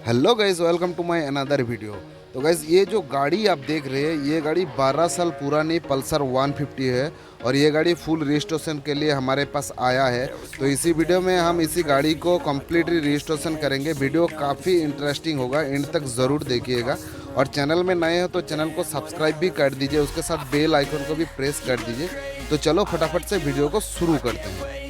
Hello guys, welcome to my another video. तो guys, ये जो गाड़ी आप देख रहे हैं, ये गाड़ी 12 साल पुरानी पल्सर 150 है और ये गाड़ी फुल रजिस्ट्रेशन के लिए हमारे पास आया है। तो इसी वीडियो में हम इसी गाड़ी को कम्प्लीटली रजिस्ट्रेशन करेंगे। वीडियो काफ़ी इंटरेस्टिंग होगा, एंड तक ज़रूर देखिएगा। और चैनल में नए हो तो चैनल को सब्सक्राइब भी कर दीजिए, उसके साथ बेल आइकन को भी प्रेस कर दीजिए। तो चलो फटाफट से वीडियो को शुरू करते हैं।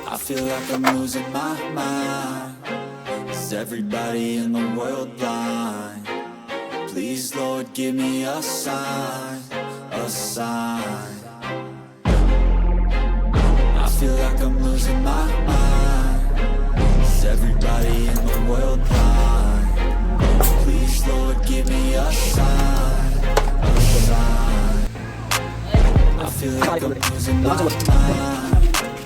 I feel like I'm losing my mind. Is everybody in the world blind? Please, Lord, give me a sign, a sign. I feel like I'm losing my mind. Is everybody in the world blind? Please, Lord, give me a sign, a sign. I feel like I'm losing my mind.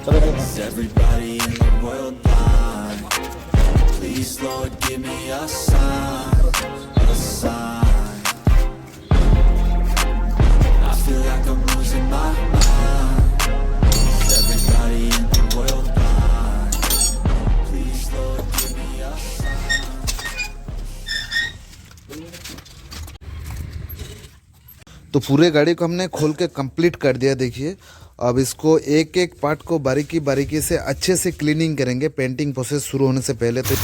Is everybody in the world blind? Please, Lord, give me a sign, a sign. I feel like I'm losing my mind. Is everybody in the world blind? Please, Lord, give me a sign. तो पूरे गाड़ी को हमने खोल के complete कर दिया। देखिए, अब इसको एक एक पार्ट को बारीकी बारीकी से अच्छे से क्लीनिंग करेंगे पेंटिंग प्रोसेस शुरू होने से पहले। तो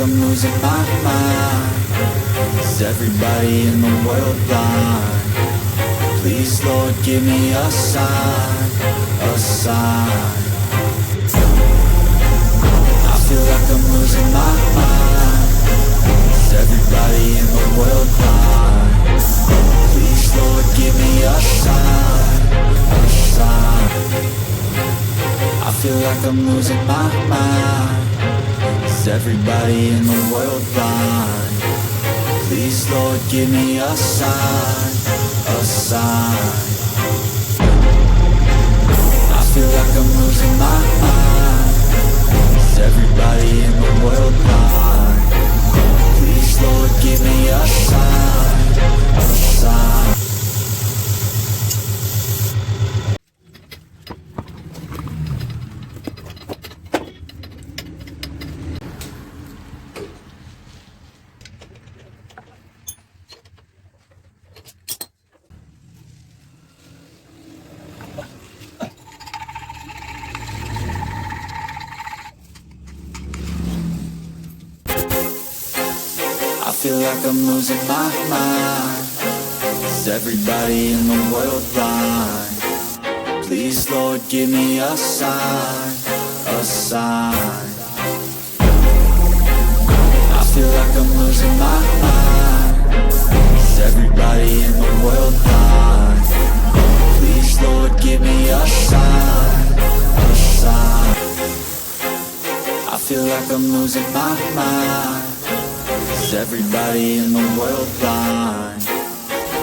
I'm losing my mind. Is everybody in the world blind? Please, Lord, give me a sign, a sign. I feel like I'm losing my mind. Is everybody in the world blind? Please, Lord, give me a sign, a sign. I feel like I'm losing my mind. Is everybody in the world blind? Please, Lord, give me a sign, a sign. I feel like I'm losing my mind. Is everybody in the world blind? Please, Lord, give me a sign, a sign. I feel like I'm losing my mind. Is everybody in the world blind? Please, Lord, give me a sign, a sign. I feel like I'm losing my mind. Is everybody in the world blind? Please, Lord, give me a sign, a sign. I feel like I'm losing my mind. Is everybody in the world blind?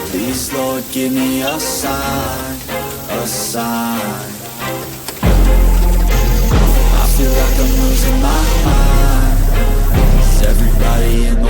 Please, Lord, give me a sign, a sign. I feel like I'm losing my mind. Is everybody in the